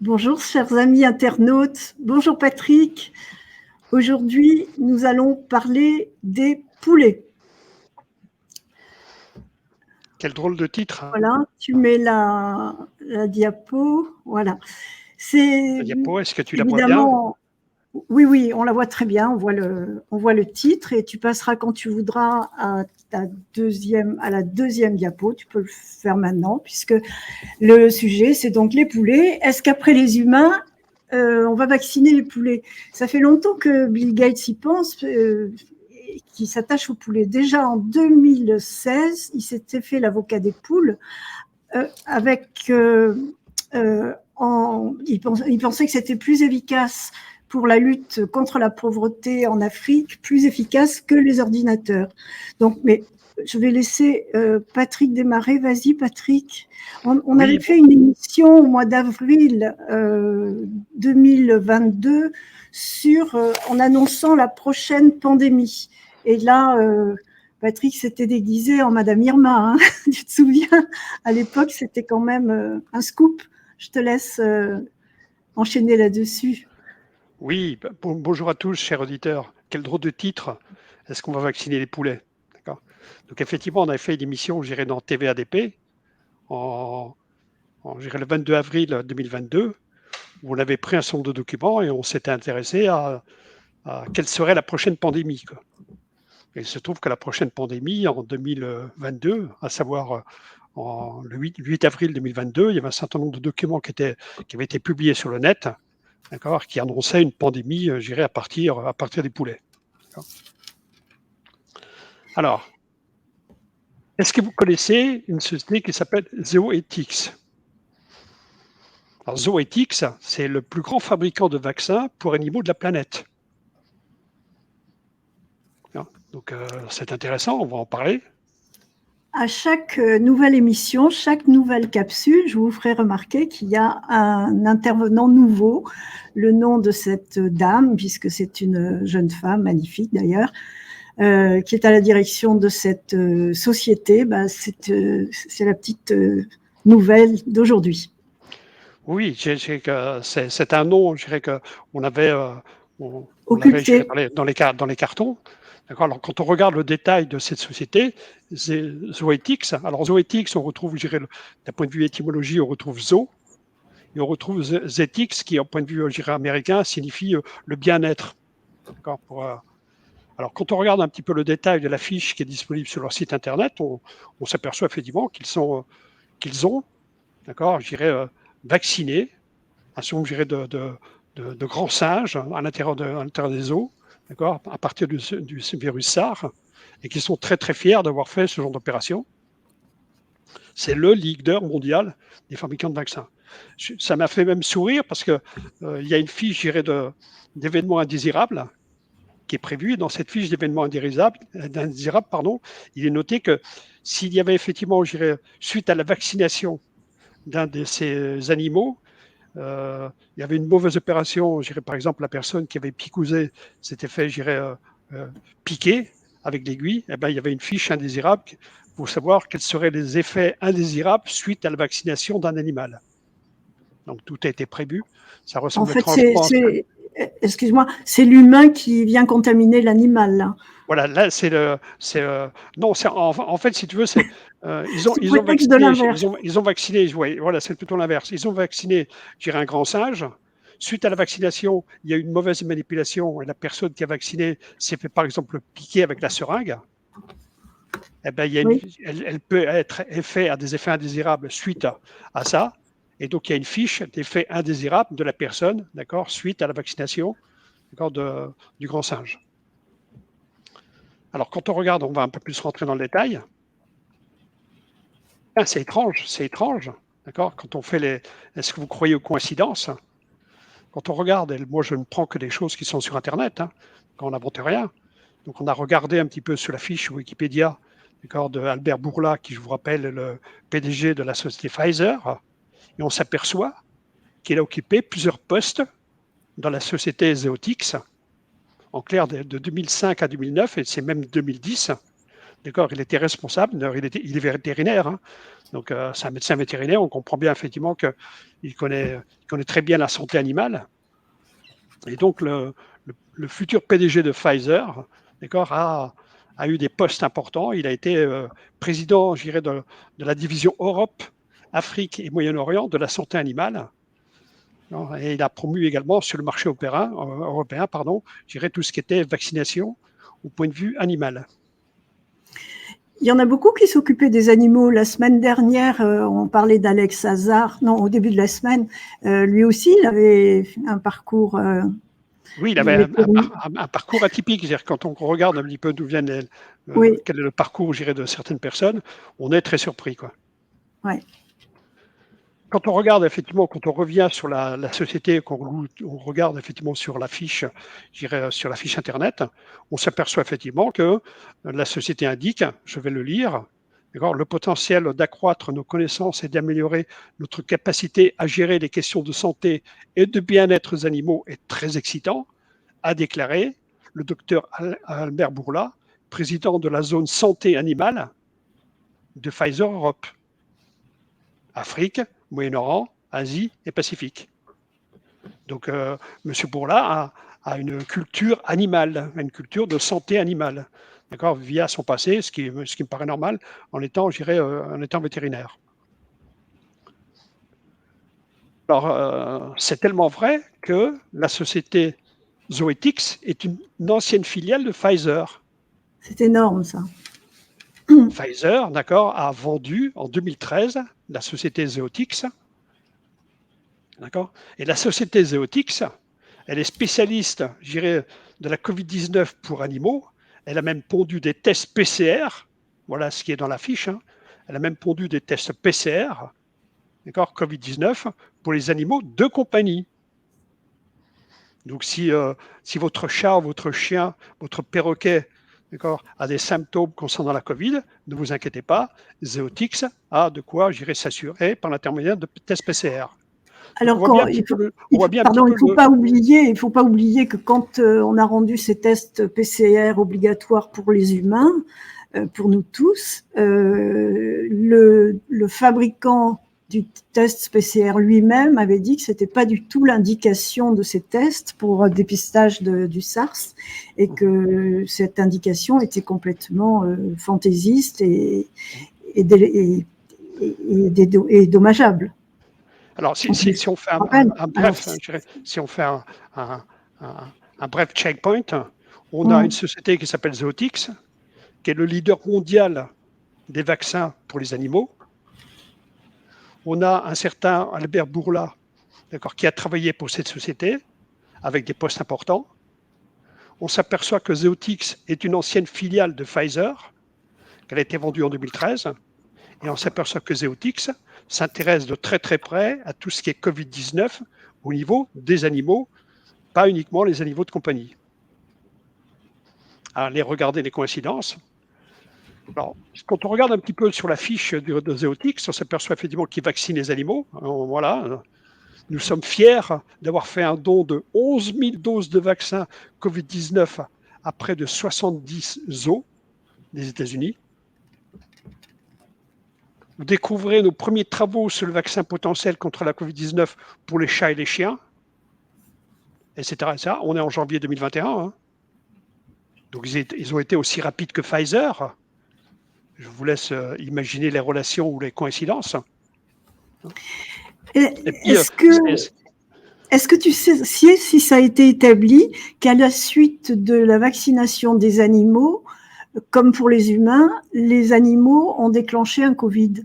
Bonjour chers amis internautes, bonjour Patrick. Aujourd'hui, nous allons parler des poulets. Quel drôle de titre. Voilà, tu mets la diapo, voilà. La diapo, est-ce que tu la vois bien ? Oui, on la voit très bien, on voit le titre et tu passeras quand tu voudras à la deuxième diapo, tu peux le faire maintenant puisque le sujet c'est donc les poulets. Est-ce qu'après les humains, on va vacciner les poulets ? Ça fait longtemps que Bill Gates y pense, qui s'attache aux poulets. Déjà en 2016, il s'était fait l'avocat des poules il pensait que c'était plus efficace pour la lutte contre la pauvreté en Afrique, plus efficace que les ordinateurs. Donc, mais je vais laisser Patrick démarrer. Vas-y, Patrick. On avait fait une émission au mois d'avril 2022 en annonçant la prochaine pandémie. Et là, Patrick s'était déguisé en Madame Irma. Hein. Tu te souviens ? À l'époque, c'était quand même un scoop. Je te laisse enchaîner là-dessus. Oui, bonjour à tous, chers auditeurs. Quel drôle de titre. Est-ce qu'on va vacciner les poulets ? D'accord. Donc effectivement, on avait fait une émission, je dirais, dans TVADP, je dirais, le 22 avril 2022, où on avait pris un certain nombre de documents et on s'était intéressé à quelle serait la prochaine pandémie. Quoi. Et il se trouve que la prochaine pandémie, en 2022, à savoir le 8 avril 2022, il y avait un certain nombre de documents qui avaient été publiés sur le net, d'accord, qui annonçait une pandémie, je dirais, à partir des poulets. D'accord. Alors, est-ce que vous connaissez une société qui s'appelle Zoetix ? Alors, Zoetix, c'est le plus grand fabricant de vaccins pour animaux de la planète. Donc, c'est intéressant, on va en parler. À chaque nouvelle émission, chaque nouvelle capsule, je vous ferai remarquer qu'il y a un intervenant nouveau. Le nom de cette dame, puisque c'est une jeune femme magnifique d'ailleurs, qui est à la direction de cette société, c'est la petite nouvelle d'aujourd'hui. Oui, c'est un nom, je dirais qu'on avait, on occulté l'avait dans les cartons. D'accord. Alors, quand on regarde le détail de cette société, Zoetix, alors Zoetix, on retrouve, je dirais, d'un point de vue étymologie, on retrouve Zo, et on retrouve Zetix, qui, au point de vue, je dirais, américain, signifie le bien-être. D'accord. Alors, quand on regarde un petit peu le détail de la fiche qui est disponible sur leur site internet, on s'aperçoit effectivement qu'ils ont, d'accord, je dirais, vacciné un certain nombre, je dirais, de grands singes à l'intérieur des eaux, d'accord, à partir du virus SARS, et qui sont très très fiers d'avoir fait ce genre d'opération. C'est le leader mondial des fabricants de vaccins. Ça m'a fait même sourire parce que il y a une fiche, je dirais, d'événements indésirables qui est prévue. Dans cette fiche d'événements indésirables, il est noté que s'il y avait effectivement, je dirais, suite à la vaccination d'un de ces animaux, il y avait une mauvaise opération, je dirais, par exemple, la personne qui avait picousé s'était fait, je dirais, piquer avec l'aiguille, il y avait une fiche indésirable pour savoir quels seraient les effets indésirables suite à la vaccination d'un animal. Donc tout a été prévu. Ça ressemble étrangement. Excuse-moi, c'est l'humain qui vient contaminer l'animal, là. Voilà, là, non, en fait, si tu veux, ils ont vacciné, voilà, c'est plutôt l'inverse. Ils ont vacciné, je dirais, un grand singe. Suite à la vaccination, il y a eu une mauvaise manipulation et la personne qui a vacciné s'est fait, par exemple, piquer avec la seringue. Elle peut être à des effets indésirables suite à ça. Et donc, il y a une fiche d'effets indésirables de la personne, d'accord, suite à la vaccination, d'accord, du grand singe. Alors, quand on regarde, on va un peu plus rentrer dans le détail. C'est étrange, d'accord. Quand on fait est-ce que vous croyez aux coïncidences ? Quand on regarde, et moi je ne prends que des choses qui sont sur Internet, quand on n'invente rien. Donc, on a regardé un petit peu sur la fiche Wikipédia, d'accord, de Albert Bourla, qui, je vous rappelle, est le PDG de la société Pfizer, et on s'aperçoit qu'il a occupé plusieurs postes dans la société Zoetix, en clair de 2005 à 2009, et c'est même 2010. D'accord, il était responsable, il est vétérinaire, Donc, c'est un médecin vétérinaire. On comprend bien effectivement qu'il connaît très bien la santé animale. Et donc, le futur PDG de Pfizer, d'accord, a eu des postes importants. Il a été président, je dirais, de la division Europe, Afrique et Moyen-Orient de la santé animale. Et il a promu également sur le marché européen, je dirais, tout ce qui était vaccination au point de vue animal. Il y en a beaucoup qui s'occupaient des animaux. La semaine dernière, on parlait d'Alex Hazard. Non, au début de la semaine, lui aussi, il avait un parcours. Oui, il avait un parcours atypique. C'est-à-dire, quand on regarde un petit peu d'où viennent oui. Quel est le parcours, je dirais, de certaines personnes, on est très surpris, quoi. Ouais. Quand on regarde effectivement, quand on revient sur la société, qu'on regarde effectivement sur la fiche, je dirais sur la fiche internet, on s'aperçoit effectivement que la société indique, je vais le lire, le potentiel d'accroître nos connaissances et d'améliorer notre capacité à gérer les questions de santé et de bien-être des animaux est très excitant, a déclaré le docteur Albert Bourla, président de la zone santé animale de Pfizer Europe, Afrique, Moyen-Orient, Asie et Pacifique. Donc, M. Bourla a une culture animale, une culture de santé animale, d'accord, via son passé, ce qui me paraît normal en étant, je dirais, en étant vétérinaire. Alors, c'est tellement vrai que la société Zoetix est une ancienne filiale de Pfizer. C'est énorme, ça. Pfizer, d'accord, a vendu en 2013 la société Zoetix. D'accord. Et la société Zoetix, elle est spécialiste, je dirais, de la Covid-19 pour animaux. Elle a même pondu des tests PCR. Voilà ce qui est dans la fiche. Hein. Elle a même pondu des tests PCR, d'accord, Covid-19, pour les animaux de compagnie. Donc, si votre chat, votre chien, votre perroquet, d'accord, a des symptômes concernant la Covid, ne vous inquiétez pas, Zoetix a de quoi, je dirais, s'assurer par l'intermédiaire de tests PCR. Alors, il ne faut pas oublier que quand on a rendu ces tests PCR obligatoires pour les humains, pour nous tous, le fabricant du test PCR lui-même avait dit que ce n'était pas du tout l'indication de ces tests pour dépistage du SARS et que cette indication était complètement fantaisiste et dommageable. Alors, si on fait un bref checkpoint, on a une société qui s'appelle Zoetix, qui est le leader mondial des vaccins pour les animaux. On a un certain Albert Bourla, d'accord, qui a travaillé pour cette société avec des postes importants. On s'aperçoit que Zoetix est une ancienne filiale de Pfizer, qu'elle a été vendue en 2013. Et on s'aperçoit que Zoetix s'intéresse de très très près à tout ce qui est Covid-19 au niveau des animaux, pas uniquement les animaux de compagnie. Allez regarder les coïncidences. Alors, quand on regarde un petit peu sur la fiche de Zoetix, on s'aperçoit effectivement qu'il vaccine les animaux. Alors, voilà. Nous sommes fiers d'avoir fait un don de 11 000 doses de vaccins Covid-19 à près de 70 zoos des États-Unis. Vous découvrez nos premiers travaux sur le vaccin potentiel contre la Covid-19 pour les chats et les chiens, etc. etc. On est en janvier 2021. Hein. Donc, ils ont été aussi rapides que Pfizer. Je vous laisse imaginer les relations ou les coïncidences. Est-ce que tu sais si ça a été établi qu'à la suite de la vaccination des animaux, comme pour les humains, les animaux ont déclenché un Covid?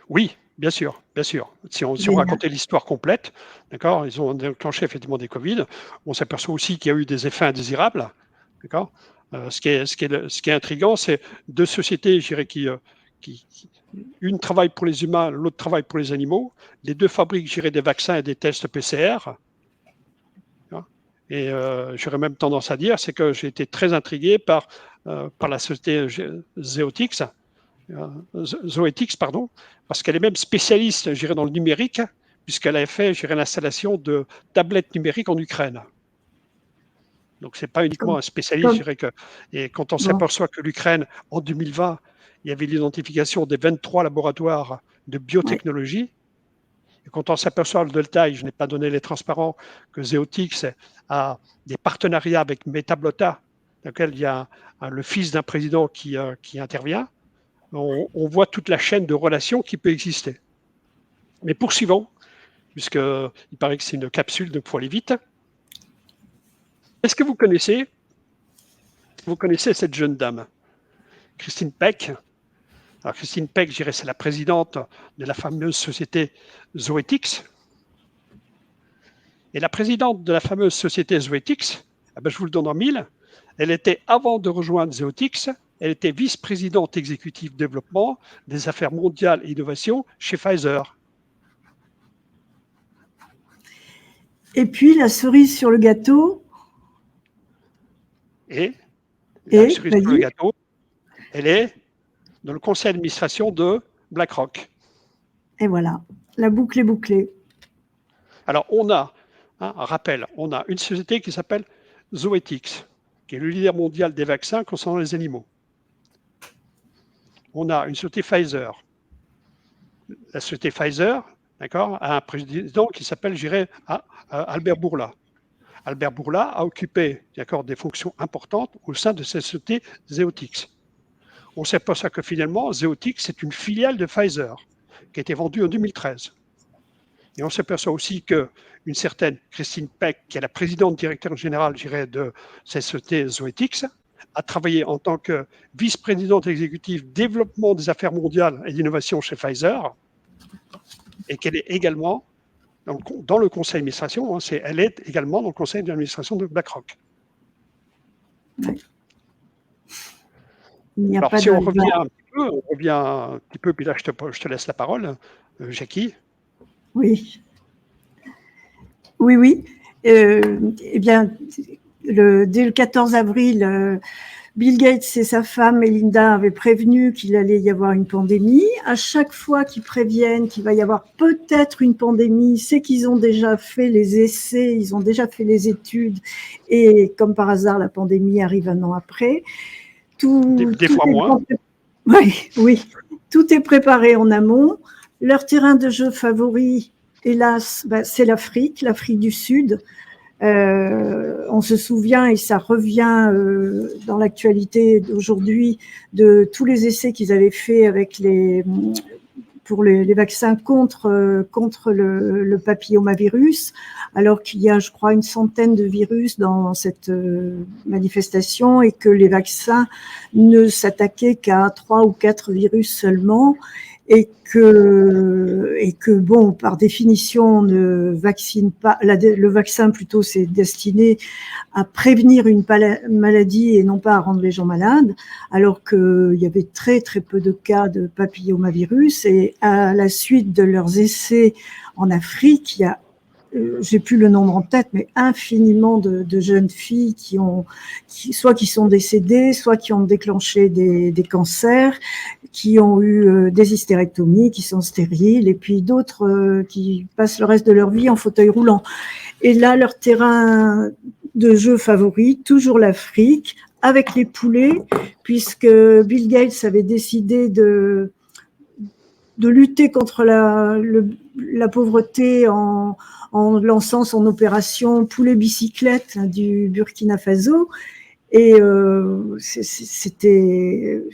Oui, bien sûr, bien sûr. Si on racontait l'histoire complète, d'accord, ils ont déclenché effectivement des Covid. On s'aperçoit aussi qu'il y a eu des effets indésirables, d'accord. Ce qui est intriguant, c'est deux sociétés, je dirais, une travaille pour les humains, l'autre travaille pour les animaux. Les deux fabriquent, je dirais, des vaccins et des tests PCR. Et j'aurais même tendance à dire, c'est que j'ai été très intrigué par la société Zoetix, parce qu'elle est même spécialiste, je dirais, dans le numérique, puisqu'elle a fait, je dirais, l'installation de tablettes numériques en Ukraine. Donc, ce n'est pas uniquement un spécialiste, je dirais que. Et quand on s'aperçoit que l'Ukraine, en 2020, il y avait l'identification des 23 laboratoires de biotechnologie. Et quand on s'aperçoit le détail, je n'ai pas donné les transparents, que Zeotix a des partenariats avec Metablota, dans lequel il y a le fils d'un président qui intervient, on voit toute la chaîne de relations qui peut exister. Mais poursuivons, puisqu'il paraît que c'est une capsule, donc il faut aller vite. Est-ce que vous connaissez cette jeune dame, Christine Peck? Alors Christine Peck, je dirais, c'est la présidente de la fameuse société Zoetix. Et la présidente de la fameuse société Zoetix, je vous le donne en mille, elle était, avant de rejoindre Zoetix, elle était vice-présidente exécutive développement des affaires mondiales et innovation chez Pfizer. Et puis la cerise sur le gâteau. Et la cerise sur le gâteau, elle est dans le conseil d'administration de BlackRock. Et voilà, la boucle est bouclée. Alors, on a, un rappel, on a une société qui s'appelle Zoetix, qui est le leader mondial des vaccins concernant les animaux. On a une société Pfizer. La société Pfizer, d'accord, a un président qui s'appelle, je dirais, Albert Bourla. Albert Bourla a occupé, d'accord, des fonctions importantes au sein de cette société Zeotix. On s'aperçoit que finalement, Zeotix, c'est une filiale de Pfizer qui a été vendue en 2013. Et on s'aperçoit aussi qu'une certaine Christine Peck, qui est la présidente directeur générale, je dirais, de cette société Zoetix, a travaillé en tant que vice-présidente exécutive développement des affaires mondiales et d'innovation chez Pfizer, et qu'elle est également dans le conseil d'administration, elle est également dans le conseil d'administration de BlackRock. Oui. Alors, si on revient un petit peu, puis là, je te laisse la parole, Jackie. Oui. Oui. Eh bien, dès le 14 avril, Bill Gates et sa femme Melinda avaient prévenu qu'il allait y avoir une pandémie. À chaque fois qu'ils préviennent qu'il va y avoir peut-être une pandémie, c'est qu'ils ont déjà fait les essais, ils ont déjà fait les études, et comme par hasard, la pandémie arrive un an après. Des fois moins. Oui, tout est préparé en amont. Leur terrain de jeu favori, hélas, c'est l'Afrique du Sud. On se souvient, et ça revient dans l'actualité d'aujourd'hui, de tous les essais qu'ils avaient faits pour les vaccins contre le papillomavirus, alors qu'il y a, je crois, une centaine de virus dans cette manifestation, et que les vaccins ne s'attaquaient qu'à 3 ou 4 virus seulement, et que bon, par définition, on ne vaccine pas. Le vaccin, plutôt, c'est destiné à prévenir une maladie et non pas à rendre les gens malades, alors qu'il y avait très très peu de cas de papillomavirus. Et à la suite de leurs essais en Afrique, il y a j'ai plus le nombre en tête, mais infiniment de jeunes filles soit qui sont décédées, soit qui ont déclenché des cancers, qui ont eu des hystérectomies, qui sont stériles, et puis d'autres qui passent le reste de leur vie en fauteuil roulant. Et là, leur terrain de jeu favori, toujours l'Afrique, avec les poulets, puisque Bill Gates avait décidé de lutter contre la pauvreté en lançant son opération poulet bicyclette du Burkina Faso. Et c'était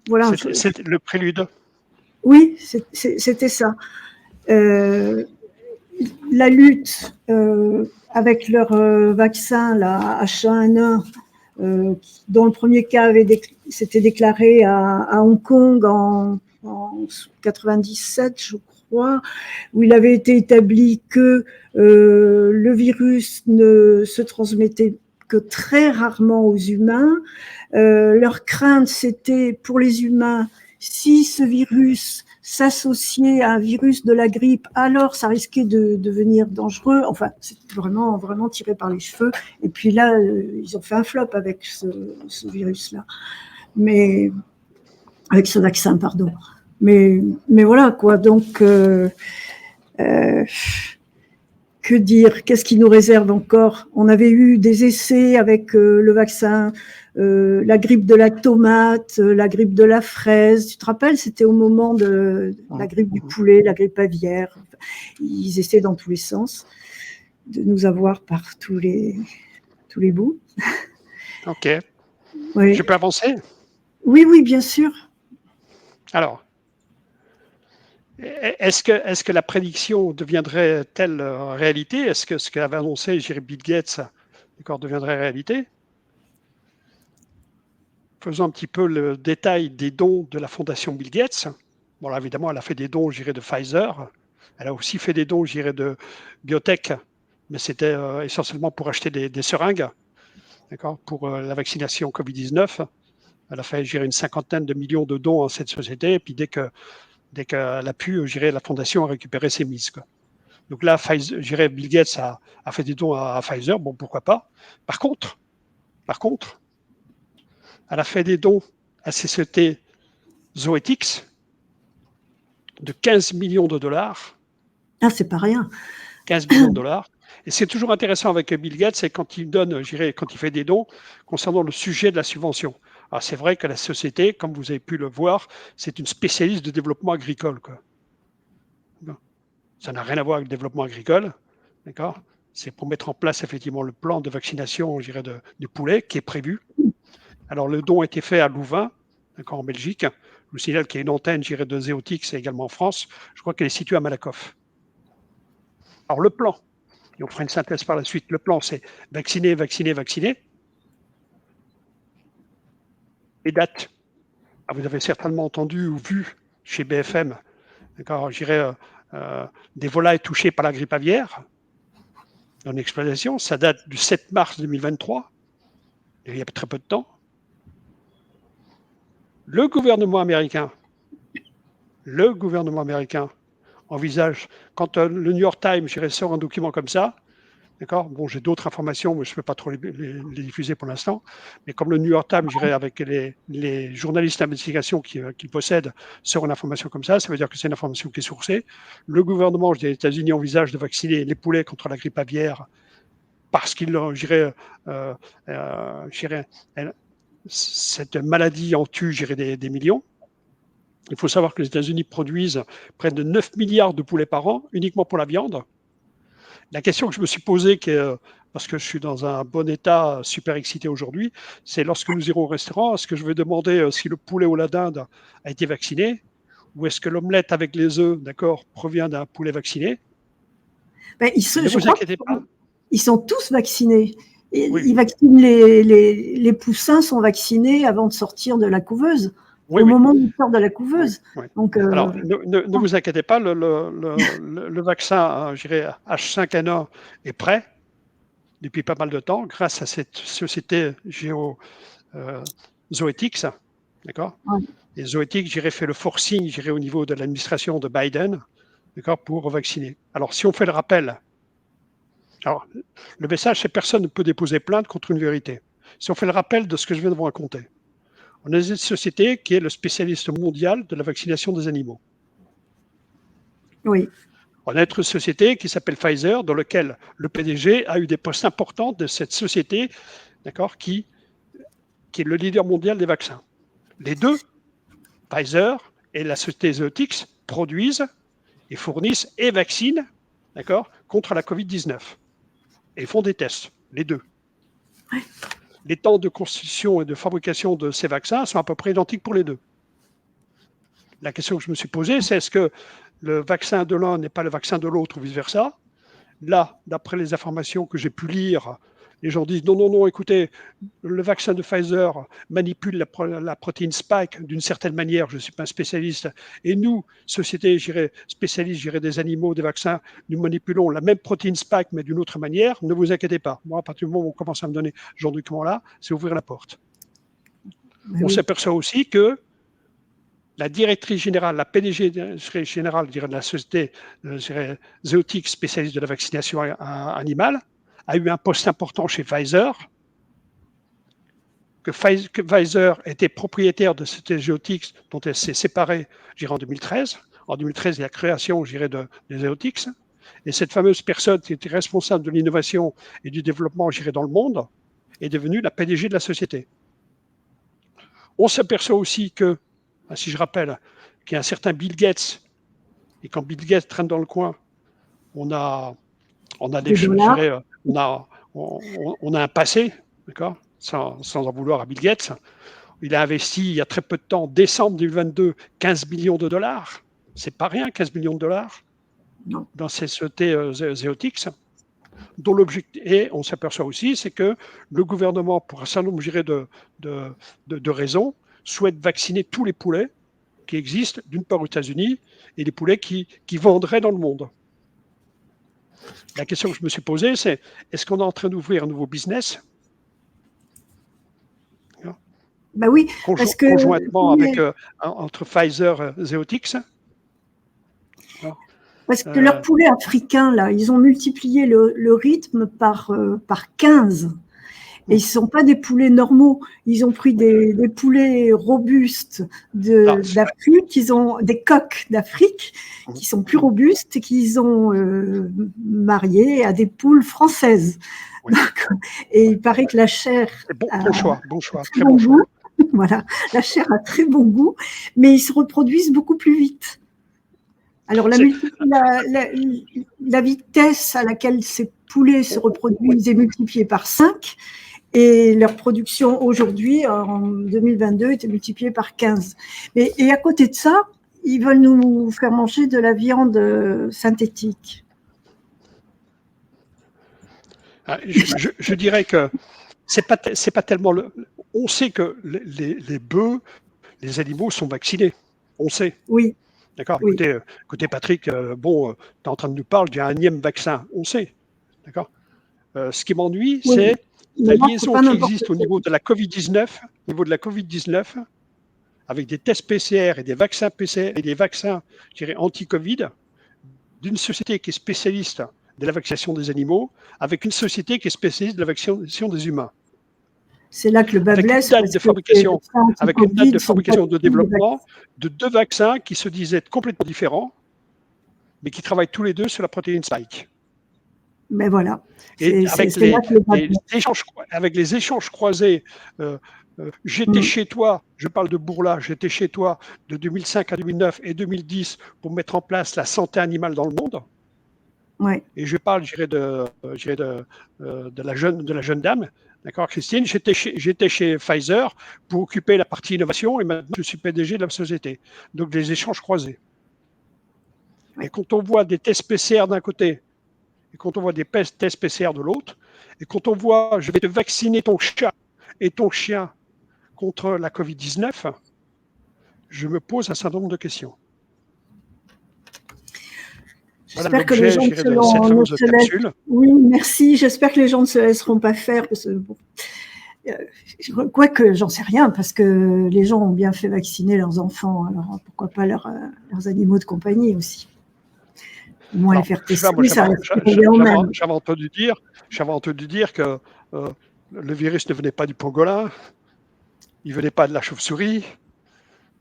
voilà. C'était le prélude. Oui, c'était ça. La lutte avec leur vaccin, la H1N1, dont le premier cas s'était déclaré à Hong Kong en 97, je crois, où il avait été établi que le virus ne se transmettait que très rarement aux humains. Leur crainte, c'était pour les humains, si ce virus s'associait à un virus de la grippe, alors ça risquait de devenir dangereux. Enfin, c'était vraiment, vraiment tiré par les cheveux. Et puis là, ils ont fait un flop avec ce virus-là. Mais avec ce vaccin, pardon. Mais voilà, quoi. Donc, Que dire? Qu'est-ce qui nous réserve encore? On avait eu des essais avec le vaccin, la grippe de la tomate, la grippe de la fraise. Tu te rappelles? C'était au moment de la grippe du poulet, la grippe aviaire. Ils essaient dans tous les sens de nous avoir par tous les bouts. Ok. Oui. Je peux avancer? Oui, oui, bien sûr. Alors, est-ce que la prédiction deviendrait-elle réalité? Est-ce que ce qu'avait annoncé Bill Gates deviendrait réalité? Faisons un petit peu le détail des dons de la fondation Bill Gates. Bon, là, évidemment, elle a fait des dons, de Pfizer. Elle a aussi fait des dons, de biotech, mais c'était essentiellement pour acheter des seringues, d'accord, pour la vaccination Covid-19. Elle a fait, une cinquantaine de millions de dons à cette société, et puis dès qu'elle a pu, la fondation a récupéré ses mises, quoi. Donc là, Bill Gates a fait des dons à Pfizer, bon, pourquoi pas. Par contre, elle a fait des dons à ces sociétés Zoetix de 15 millions de dollars. Ah, c'est pas rien. 15 millions de dollars. Et c'est toujours intéressant avec Bill Gates, c'est quand il donne, quand il fait des dons concernant le sujet de la subvention. Alors c'est vrai que la société, comme vous avez pu le voir, c'est une spécialiste de développement agricole, quoi. Ça n'a rien à voir avec le développement agricole, d'accord? C'est pour mettre en place effectivement le plan de vaccination, du poulet qui est prévu. Alors le don a été fait à Louvain, d'accord, en Belgique. Je vous signale qu'il y a une antenne, de Zéotix également en France. Je crois qu'elle est située à Malakoff. Alors le plan, et on fera une synthèse par la suite. Le plan, c'est vacciner, vacciner, vacciner. Les dates, vous avez certainement entendu ou vu chez BFM, d'accord, des volailles touchées par la grippe aviaire en exploitation. Ça date du 7 mars 2023, il y a très peu de temps. Le gouvernement américain envisage, quand le New York Times sort un document comme ça, d'accord, bon, j'ai d'autres informations, mais je ne peux pas trop les diffuser pour l'instant, mais comme le New York Times, avec les journalistes d'investigation qu'il possède, sort une information comme ça veut dire que c'est une information qui est sourcée. Le gouvernement des États-Unis envisage de vacciner les poulets contre la grippe aviaire parce qu'il cette maladie en tue des millions. Il faut savoir que les États-Unis produisent près de 9 milliards de poulets par an, uniquement pour la viande. La question que je me suis posée, parce que je suis dans un bon état, super excité aujourd'hui, c'est lorsque nous irons au restaurant, est-ce que je vais demander si le poulet ou la dinde a été vacciné, ou est-ce que l'omelette avec les œufs, d'accord, provient d'un poulet vacciné? Ben, ne vous inquiétez pas. Ils sont tous vaccinés. Oui. Ils vaccinent les poussins sont vaccinés avant de sortir de la couveuse. Oui, au moment où ils sortent de la couveuse. Oui. Donc, alors, ne vous inquiétez pas, le vaccin, H5N1 est prêt depuis pas mal de temps grâce à cette société Zoetix, d'accord. Ouais. Et Zoetix, fait le forcing, au niveau de l'administration de Biden, d'accord, pour vacciner. Alors, si on fait le rappel, alors le message, c'est personne ne peut déposer plainte contre une vérité. Si on fait le rappel de ce que je viens de vous raconter, on a une société qui est le spécialiste mondial de la vaccination des animaux. Oui. On a une société qui s'appelle Pfizer, dans laquelle le PDG a eu des postes importants de cette société, d'accord, qui est le leader mondial des vaccins. Les deux, Pfizer et la société Zoetix, produisent et fournissent et vaccinent, d'accord, contre la Covid-19. Et font des tests, les deux. Ouais. Les temps de constitution et de fabrication de ces vaccins sont à peu près identiques pour les deux. La question que je me suis posée, c'est est-ce que le vaccin de l'un n'est pas le vaccin de l'autre ou vice-versa? Là, d'après les informations que j'ai pu lire, les gens disent non, écoutez, le vaccin de Pfizer manipule la protéine spike d'une certaine manière, je ne suis pas un spécialiste, et nous, société spécialiste des animaux, des vaccins, nous manipulons la même protéine spike mais d'une autre manière, ne vous inquiétez pas. Moi, à partir du moment où on commence à me donner ce genre de document-là, c'est ouvrir la porte. On s'aperçoit aussi que la directrice générale, la PDG générale de la société Zoetix, spécialiste de la vaccination animale, a eu un poste important chez Pfizer, que Pfizer était propriétaire de cette Zoetix dont elle s'est séparée en 2013. En 2013, il y a la création des Zoetix. Et cette fameuse personne qui était responsable de l'innovation et du développement, je dirais, dans le monde, est devenue la PDG de la société. On s'aperçoit aussi que, si je rappelle, qu'il y a un certain Bill Gates, et quand Bill Gates traîne dans le coin, on a des, je dirais, on a un passé, d'accord, sans en vouloir à Bill Gates. Il a investi il y a très peu de temps, décembre 2022, 15 millions de dollars. C'est pas rien, 15 millions de dollars dans ces sociétés Zeotix, dont l'objectif, et on s'aperçoit aussi, c'est que le gouvernement, pour un certain nombre, je dirais, de raisons, souhaite vacciner tous les poulets qui existent, d'une part aux États-Unis, et les poulets qui vendraient dans le monde. La question que je me suis posée, c'est est-ce qu'on est en train d'ouvrir un nouveau business Bah oui, parce que conjointement avec, entre Pfizer et Zeotix? Parce que leurs poulets africains, là, ils ont multiplié le rythme par 15. Et ils ne sont pas des poulets normaux. Ils ont pris des poulets robustes d'Afrique, ils ont des coqs d'Afrique qui sont plus robustes et qu'ils ont mariés à des poules françaises. Oui. Donc, et il paraît que la chair. Bon choix, très bon choix. Voilà, la chair a très bon goût, mais ils se reproduisent beaucoup plus vite. Alors, la vitesse à laquelle ces poulets se reproduisent est multipliée par 5. Et leur production aujourd'hui, en 2022, était multipliée par 15. Et à côté de ça, ils veulent nous faire manger de la viande synthétique. Je dirais que c'est pas tellement on sait que les bœufs, les animaux sont vaccinés. On sait. Oui. D'accord. Oui. Écoutez, Patrick, tu es en train de nous parler d'un énième vaccin. On sait. D'accord. Ce qui m'ennuie, oui, c'est la liaison qui existe au niveau de la Covid-19, avec des tests PCR et des vaccins PCR et des vaccins, je dirais, anti-Covid, d'une société qui est spécialiste de la vaccination des animaux, avec une société qui est spécialiste de la vaccination des humains. C'est là que le bas blesse. Avec une date de fabrication, de développement de 2 vaccins qui se disaient complètement différents, mais qui travaillent tous les deux sur la protéine spike. Mais voilà. Et avec les échanges croisés, j'étais chez toi, je parle de Bourla, j'étais chez toi de 2005 à 2009 et 2010 pour mettre en place la santé animale dans le monde. Ouais. Et je parle, je dirais, de la jeune dame, d'accord, Christine. J'étais chez Pfizer pour occuper la partie innovation et maintenant je suis PDG de la société. Donc des échanges croisés. Ouais. Et quand on voit des tests PCR d'un côté, et quand on voit des tests PCR de l'autre, et quand on voit je vais te vacciner ton chat et ton chien contre la Covid-19, je me pose un certain nombre de questions. J'espère que les gens Oui, merci. J'espère que les gens ne se laisseront pas faire. Quoique, j'en sais rien, parce que les gens ont bien fait vacciner leurs enfants. Alors, pourquoi pas leurs animaux de compagnie aussi. Moins les faire tester, j'avais entendu dire que le virus ne venait pas du pangolin, il ne venait pas de la chauve-souris,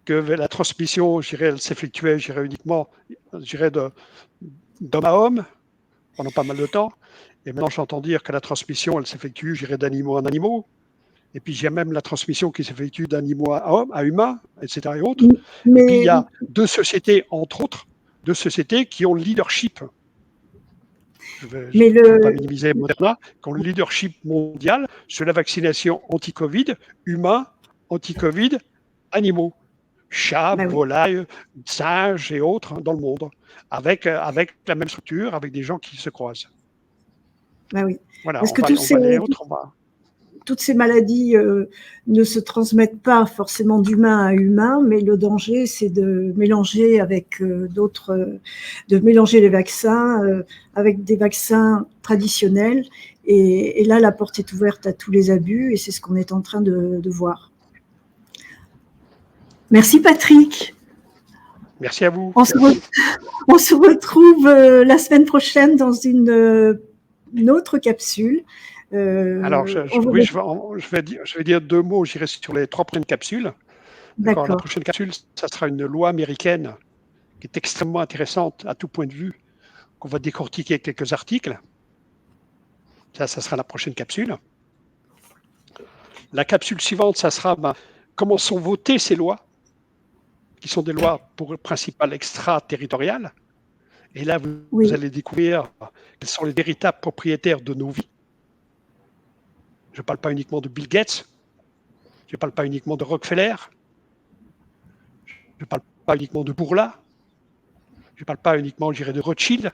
que la transmission, je dirais, elle s'effectuait, je dirais, uniquement, je dirais, d'homme à homme pendant pas mal de temps. Et maintenant, j'entends dire que la transmission, elle s'effectue, je dirais, d'animaux en animaux. Et puis, il y a même la transmission qui s'effectue d'animaux à hommes, à humains, etc. et autres. Mais... Et puis, il y a 2 sociétés, entre autres, 2 sociétés qui ont le leadership. Je ne vais pas minimiser Moderna, qui ont le leadership mondial sur la vaccination anti-Covid, humains, anti-Covid, animaux. Chats, volailles, singes et autres dans le monde, avec la même structure, avec des gens qui se croisent. Ben oui. Voilà, parce que toutes ces maladies ne se transmettent pas forcément d'humain à humain, mais le danger, c'est de mélanger avec de mélanger les vaccins avec des vaccins traditionnels. Et là, la porte est ouverte à tous les abus, et c'est ce qu'on est en train de voir. Merci Patrick. Merci à vous. On se retrouve la semaine prochaine dans une autre capsule. Alors, je vais dire 2 mots, j'irai sur les 3 prochaines capsules. D'accord. La prochaine capsule, ça sera une loi américaine qui est extrêmement intéressante à tout point de vue qu'on va décortiquer quelques articles. Ça sera la prochaine capsule. La capsule suivante, ça sera comment sont votées ces lois, qui sont des lois pour principales extraterritoriales. Et là, vous allez découvrir quels sont les véritables propriétaires de nos vies. Je ne parle pas uniquement de Bill Gates, je ne parle pas uniquement de Rockefeller, je ne parle pas uniquement de Bourla, je ne parle pas uniquement, je dirais, de Rothschild.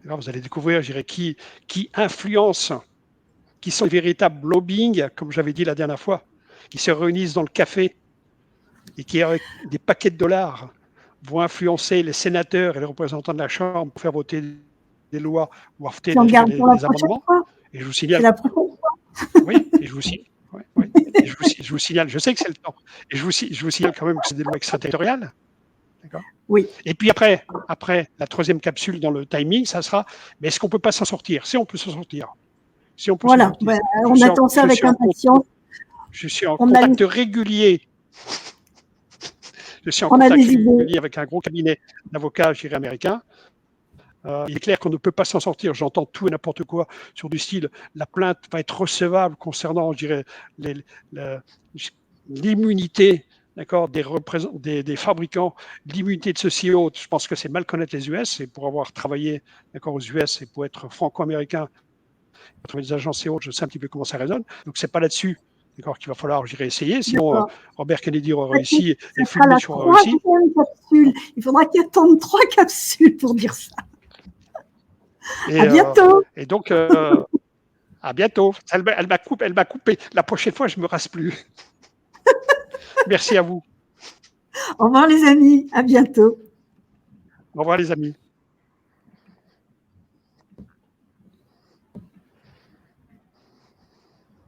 Alors, vous allez découvrir, je dirais, qui influence, qui sont les véritables lobbying, comme j'avais dit la dernière fois, qui se réunissent dans le café et qui, avec des paquets de dollars, vont influencer les sénateurs et les représentants de la Chambre pour faire voter des lois ou voter des amendements. Et je vous signale. C'est la prochaine fois. Oui, et je vous signale. Oui. Je vous signale, je sais que c'est le temps. Et je vous signale quand même que c'est des lois extraterritoriales. D'accord ? Oui. Et puis après, la troisième capsule dans le timing, ça sera, mais est-ce qu'on ne peut pas s'en sortir ? Si on peut s'en sortir. Si on peut voilà, s'en sortir. on attend ça avec impatience. Je suis en contact régulier. Je suis en contact régulier avec un gros cabinet d'avocats, je dirais, américains. Il est clair qu'on ne peut pas s'en sortir. J'entends tout et n'importe quoi sur du style la plainte va être recevable concernant, je dirais, l'immunité, d'accord, des fabricants, l'immunité de ceci et autre. Je pense que c'est mal connaître les US, et pour avoir travaillé, d'accord, aux US et pour être franco-américain, pour travailler des agences et autres, je sais un petit peu comment ça résonne. Donc c'est pas là-dessus, d'accord, qu'il va falloir, je dirais, essayer. Sinon, Robert Kennedy aura réussi et Phil Mitchell aura réussi. Capsule. Il faudra qu'il attende 3 capsules pour dire ça. À bientôt. Et donc, à bientôt. Elle m'a coupé. La prochaine fois, je ne me rase plus. Merci à vous. Au revoir les amis. À bientôt. Au revoir les amis.